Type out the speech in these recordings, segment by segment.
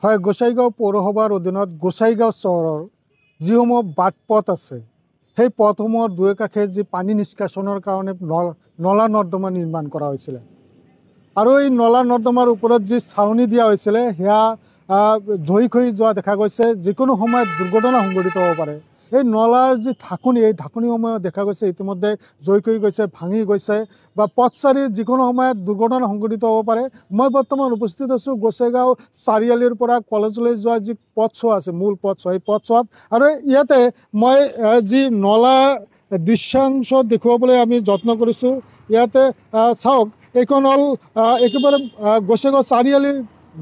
হয়, গোসাইগাঁও পৌৰসভাৰ অধীনত গোসাইগাঁও চহৰৰ যিসমূহ বাট পথ আছে সেই পথসমূহৰ দুয়ো কাষে যি পানী নিষ্কাশনৰ কাৰণে নলা নৰ্দমা নিৰ্মাণ কৰা হৈছিলে আৰু এই নলা নৰ্দমাৰ ওপৰত যি ছাউনি দিয়া হৈছিলে সেয়া ধৰি খহি যোৱা দেখা গৈছে। যিকোনো সময়ত দুৰ্ঘটনা সংঘটিত হ'ব পাৰে। এই নলাৰ যি ঢাকনি, এই ঢাকনিসমূহ দেখা গৈছে ইতিমধ্যে জৈ খহি গৈছে, ভাঙি গৈছে বা পথচাৰী যিকোনো সময়ত দুৰ্ঘটনা সংঘটিত হ'ব পাৰে। মই বৰ্তমান উপস্থিত আছোঁ গোসাইগাঁও চাৰিআলিৰ পৰা কলেজলৈ যোৱা যি পথছোৱা আছে, মূল পথছোৱা, এই পথছোৱাত। আৰু ইয়াতে মই যি নলাৰ দৃশ্যাংশ দেখুৱাবলৈ আমি যত্ন কৰিছোঁ। ইয়াতে চাওক, এইখন হ'ল একেবাৰে গোসাইগাঁও চাৰিআলিৰ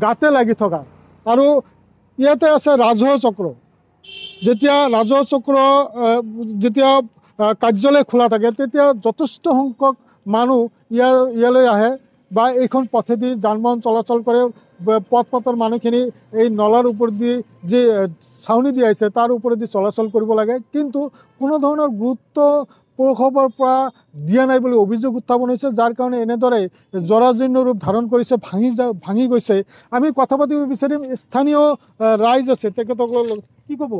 গাতে লাগি থকা আৰু ইয়াতে আছে ৰাজহুৱা চক্ৰ। যেতিয়া ৰাজহুৱা চক্ৰ যেতিয়া কাৰ্যালয় খোলা থাকে তেতিয়া যথেষ্ট সংখ্যক মানুহ ইয়ালৈ আহে বা এইখন পথেদি যান বাহন চলাচল কৰে। পথৰ মানুহখিনি এই নলাৰ ওপৰেদি যি ছাউনি দিয়া হৈছে তাৰ ওপৰেদি চলাচল কৰিব লাগে, কিন্তু কোনো ধৰণৰ গুৰুত্ব পৌৰসভাৰ পৰা দিয়া নাই বুলি অভিযোগ উত্থাপন হৈছে, যাৰ কাৰণে এনেদৰে জৰাজীৰ্ণ ৰূপ ধাৰণ কৰিছে, ভাঙি গৈছে। আমি কথা পাতিব বিচাৰিম, স্থানীয় ৰাইজ আছে, তেখেতসকলৰ কি ক'ব?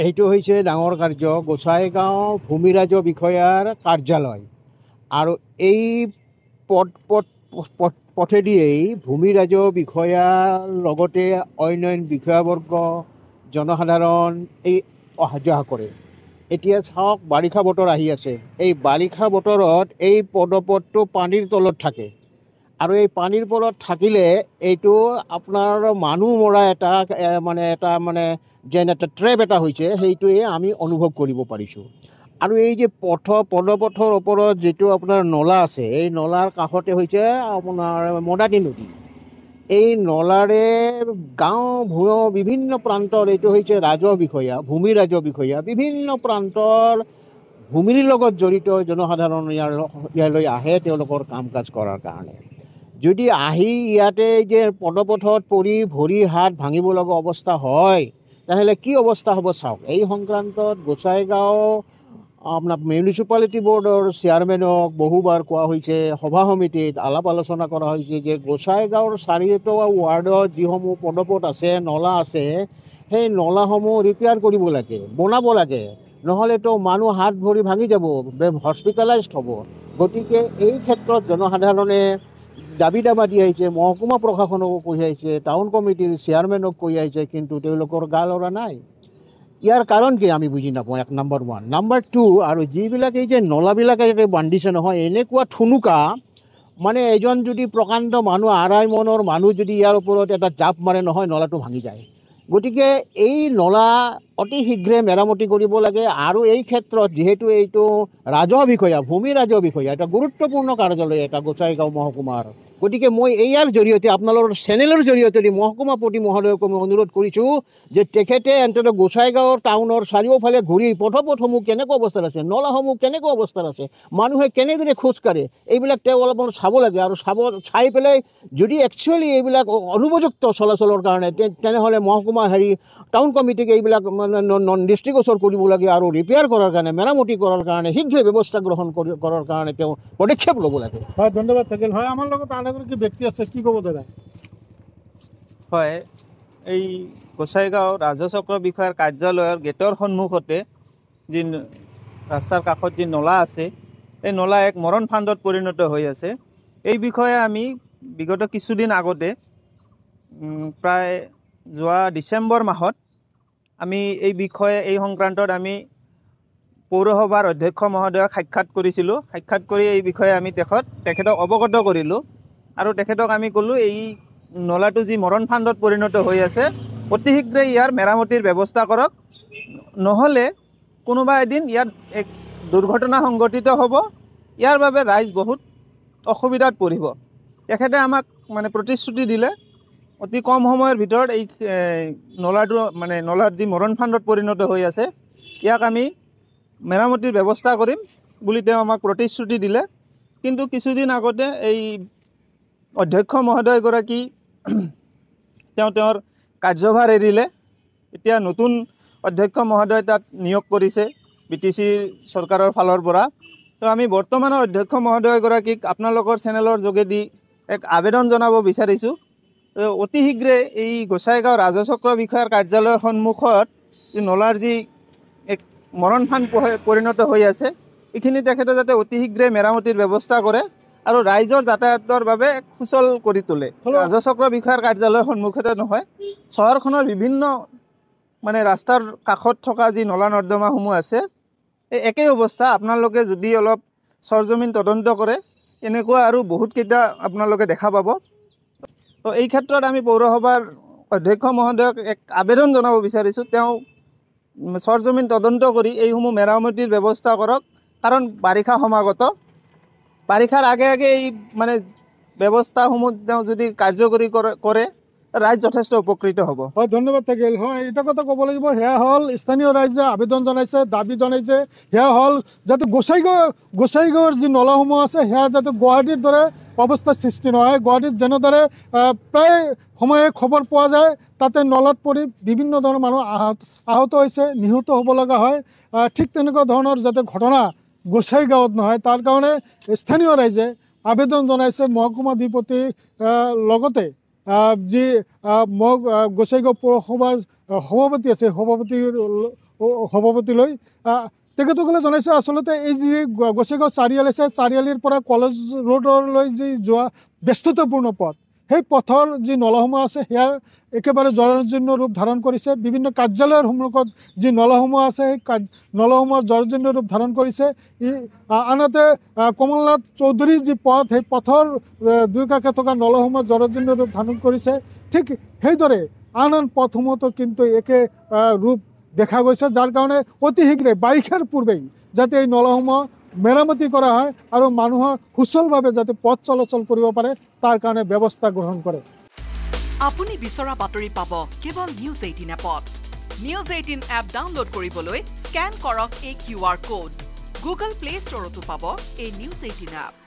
এইটো হৈছে ডাঙৰ কাৰ্য, গোসাইগাঁও ভূমি ৰাজহ বিষয়াৰ কাৰ্যালয় আৰু এই পথেদিয়েই ভূমি ৰাজহ বিষয়াৰ লগতে অন্য বিষয়াবৰ্গ জনসাধাৰণ এই অহা যোৱা কৰে। এতিয়া চাওক, বাৰিষা বতৰ আহি আছে। এই বাৰিষা বতৰত এই পদপথটো পানীৰ তলত থাকে আৰু এই পানীৰ তলত থাকিলে এইটো আপোনাৰ মানুহ মৰা এটা যেন এটা ট্ৰেপ এটা হৈছে, সেইটোৱে আমি অনুভৱ কৰিব পাৰিছোঁ। আৰু এই যে পদপথৰ ওপৰত যিটো আপোনাৰ নলা আছে, এই নলাৰ কাষতে হৈছে আপোনাৰ মদাতী নদী। এই নলাৰে গাঁও ভূঞো বিভিন্ন প্ৰান্তৰ, এইটো হৈছে ৰাজহ বিষয়া, ভূমি ৰাজহ বিষয়া, বিভিন্ন প্ৰান্তৰ ভূমিৰ লগত জড়িত জনসাধাৰণ ইয়ালৈ আহে তেওঁলোকৰ কাম কাজ কৰাৰ কাৰণে। যদি আহি ইয়াতে যে পদপথত পৰি ভৰি হাত ভাঙিব লগা অৱস্থা হয়, তেনেহ'লে কি অৱস্থা হ'ব চাওক। এই সংক্ৰান্তত গোসাইগাঁও আপোনাৰ মিউনিচিপালিটি বৰ্ডৰ চেয়াৰমেনক বহুবাৰ কোৱা হৈছে, সভা সমিতিত আলাপ আলোচনা কৰা হৈছে যে গোসাইগাঁৱৰ চাৰিটা ৱাৰ্ডত যিসমূহ পদপথ আছে, নলা আছে, সেই নলাসমূহ ৰিপেয়াৰ কৰিব লাগে, বনাব লাগে, নহ'লেতো মানুহ হাত ভৰি ভাঙি যাব, হস্পিটেলাইজড হ'ব। গতিকে এই ক্ষেত্ৰত জনসাধাৰণে দাবী দি আহিছে, মহকুমা প্ৰশাসনকো কৈ আহিছে, টাউন কমিটিৰ চেয়াৰমেনক কৈ আহিছে, কিন্তু তেওঁলোকৰ গা লৰা নাই। ইয়াৰ কাৰণ কি আমি বুজি নাপাওঁ, এক নম্বৰ 1। নম্বৰ 2, আৰু যিবিলাক এই যে নলাবিলাকে বান্ধিছে নহয়, এনেকুৱা ঠুনুকা, মানে এজন যদি প্ৰকাণ্ড মানুহ, আঢ়াই মনৰ মানুহ যদি ইয়াৰ ওপৰত এটা জাপ মাৰে নহয়, নলাটো ভাঙি যায়। গতিকে এই নলা অতি শীঘ্ৰে মেৰামতি কৰিব লাগে। আৰু এই ক্ষেত্ৰত যিহেতু এইটো ৰাজহ বিষয়া, ভূমি ৰাজহ বিষয়া, এটা গুৰুত্বপূৰ্ণ কাৰ্যালয় এটা গোসাইগাঁও মহকুমাৰ, গতিকে মই ইয়াৰ জৰিয়তে আপোনালোকৰ চেনেলৰ জৰিয়তে মহকুমা প্ৰতি মহোদয়ক মই অনুৰোধ কৰিছোঁ যে তেখেতে অন্ততঃ গোসাইগাঁৱৰ টাউনৰ চাৰিওফালে ঘূৰি পথসমূহ কেনেকুৱা অৱস্থাত আছে, নলাসমূহ কেনেকুৱা অৱস্থাত আছে, মানুহে কেনেদৰে খোজকাঢ়ে, এইবিলাক তেওঁ অলপমান চাব লাগে। আৰু চাই পেলাই যদি একচুৱেলি এইবিলাক অনুপযুক্ত চলাচলৰ কাৰণে, তেনেহ'লে মহকুমা টাউন কমিটিক এইবিলাক দৃষ্টিগোচৰ কৰিব লাগে আৰু ৰিপেয়াৰ কৰাৰ কাৰণে, মেৰামতি কৰাৰ কাৰণে শীঘ্ৰে ব্যৱস্থা গ্ৰহণ কৰাৰ কাৰণে তেওঁ পদক্ষেপ ল'ব লাগে। হয়, ধন্যবাদ থাকিল। হয়, আমাৰ লগত আন এগৰাকী ব্যক্তি আছে, কি ক'ব দাদা? হয়, এই গোসাইগাঁও ৰাজহ চক্ৰ বিষয়াৰ কাৰ্যালয়ৰ গেটৰ সন্মুখতে যি ৰাস্তাৰ কাষত যি নলা আছে, এই নলা এক মৰণ ফান্দত পৰিণত হৈ আছে। এই বিষয়ে আমি বিগত কিছুদিন আগতে প্ৰায় যোৱা ডিচেম্বৰ মাহত আমি এই সংক্ৰান্তত আমি পৌৰসভাৰ অধ্যক্ষ মহোদয়ক সাক্ষাৎ কৰিছিলোঁ। সাক্ষাৎ কৰি এই বিষয়ে আমি তেখেতক অৱগত কৰিলোঁ আৰু তেখেতক আমি ক'লোঁ, এই নলাটো যি মৰণ ফান্দত পৰিণত হৈ আছে, অতি শীঘ্ৰে ইয়াৰ মেৰামতিৰ ব্যৱস্থা কৰক, নহ'লে কোনোবা এদিন ইয়াত এক দুৰ্ঘটনা সংঘটিত হ'ব, ইয়াৰ বাবে ৰাইজ বহুত অসুবিধাত পৰিব। তেখেতে আমাক প্ৰতিশ্ৰুতি দিলে অতি কম সময়ৰ ভিতৰত এই নলাৰ যি মৰণ ফান্দত পৰিণত হৈ আছে, ইয়াক আমি মেৰামতিৰ ব্যৱস্থা কৰিম বুলি তেওঁ আমাক প্ৰতিশ্ৰুতি দিলে। কিন্তু কিছুদিন আগতে এই অধ্যক্ষ মহোদয়গৰাকী তেওঁৰ কাৰ্যভাৰ এৰিলে। এতিয়া নতুন অধ্যক্ষ মহোদয় তাত নিয়োগ কৰিছে BTC চৰকাৰৰ ফালৰ পৰা। তো আমি বৰ্তমানৰ অধ্যক্ষ মহোদয়গৰাকীক আপোনালোকৰ চেনেলৰ যোগেদি এক আবেদন জনাব বিচাৰিছোঁ অতি শীঘ্ৰে এই গোসাইগাঁও ৰাজচক্ৰ বিষয়াৰ কাৰ্যালয়ৰ সন্মুখত যি নলাৰ যি এক মৰণফান পৰিণত হৈ আছে, এইখিনি তেখেতে যাতে অতি শীঘ্ৰে মেৰামতিৰ ব্যৱস্থা কৰে আৰু ৰাইজৰ যাতায়াতৰ বাবে সুচল কৰি তোলে। ৰাজচক্ৰ বিষয়াৰ কাৰ্যালয়ৰ সন্মুখতে নহয়, চহৰখনৰ বিভিন্ন মানে ৰাস্তাৰ কাষত থকা যি নলা নৰ্দমাসমূহ আছে, এই একেই অৱস্থা। আপোনালোকে যদি অলপ সৰজমিন তদন্ত কৰে, এনেকুৱা আৰু বহুতকেইটা আপোনালোকে দেখা পাব। তো এই ক্ষেত্ৰত আমি পৌৰসভাৰ অধ্যক্ষ মহোদয়ক এক আবেদন জনাব বিচাৰিছোঁ, তেওঁ সৰজমিন তদন্ত কৰি এইসমূহ মেৰামতিৰ ব্যৱস্থা কৰক। কাৰণ বাৰিষা সমাগত, বাৰিষাৰ আগে আগে এই মানে ব্যৱস্থাসমূহ তেওঁ যদি কাৰ্যকৰী কৰে ৰাইজ যথেষ্ট উপকৃত হ'ব। হয়, ধন্যবাদ থাকিল। হয়, এটা কথা ক'ব লাগিব, সেয়া হ'ল স্থানীয় ৰাইজে আবেদন জনাইছে, দাবী জনাইছে, সেয়া হ'ল যাতে গোসাইগাঁৱৰ যি নলাসমূহ আছে সেয়া যাতে গুৱাহাটীৰ দৰে অৱস্থাৰ সৃষ্টি নহয়। গুৱাহাটীত যেনেদৰে প্ৰায় সময়ে খবৰ পোৱা যায়, তাতে নলাত পৰি বিভিন্ন ধৰণৰ মানুহ আহত হৈছে, নিহত হ'ব লগা হয়। ঠিক তেনেকুৱা ধৰণৰ যাতে ঘটনা গোসাইগাঁৱত নহয়, তাৰ কাৰণে স্থানীয় ৰাইজে আবেদন জনাইছে মহকুমা অধিপতি লগতে যি গোসাইগাঁও পৌৰসভাৰ সভাপতি আছে, সভাপতিলৈ তেখেতসকলে জনাইছে আচলতে এই যি গোসাইগাঁও চাৰিআলি আছে, চাৰিআলিৰ পৰা কলেজ ৰোডলৈ যি যোৱা ব্যস্ততাপূৰ্ণ পথ, সেই পথৰ যি নলাসমূহ আছে সেয়া একেবাৰে জৰাজীৰ্ণ ৰূপ ধাৰণ কৰিছে। বিভিন্ন কাৰ্যালয়ৰ সন্মুখত যি নলাসমূহ আছে সেই নলাসমূহৰ জৰাজীৰ্ণ ৰূপ ধাৰণ কৰিছে। আনহাতে কমলনাথ চৌধুৰীৰ যি পথ, সেই পথৰ দুই কাষে থকা নলাসমূহৰ জৰাজীৰ্ণ ৰূপ ধাৰণ কৰিছে। ঠিক সেইদৰে আন পথসমূহতো কিন্তু একে ৰূপ দেখা গৈছে, যাৰ কাৰণে অতি শীঘ্ৰে বাৰিষাৰ পূৰ্বেই যাতে এই নলাসমূহ মেৰামতি কৰা হয় আৰু মানুহৰ সুচলভাৱে যাতে পথ চলাচল কৰিব পাৰে তাৰ কাৰণে ব্যৱস্থা গ্ৰহণ কৰে। আপুনি বিচৰা বাতৰি পাব কেৱল নিউজ 18 এপত। নিউজ 18 এপ ডাউনলোড কৰিবলৈ স্কেন কৰক এই QR কোড। গুগল প্লে ষ্টৰতো পাব এই নিউজ 18 এপ।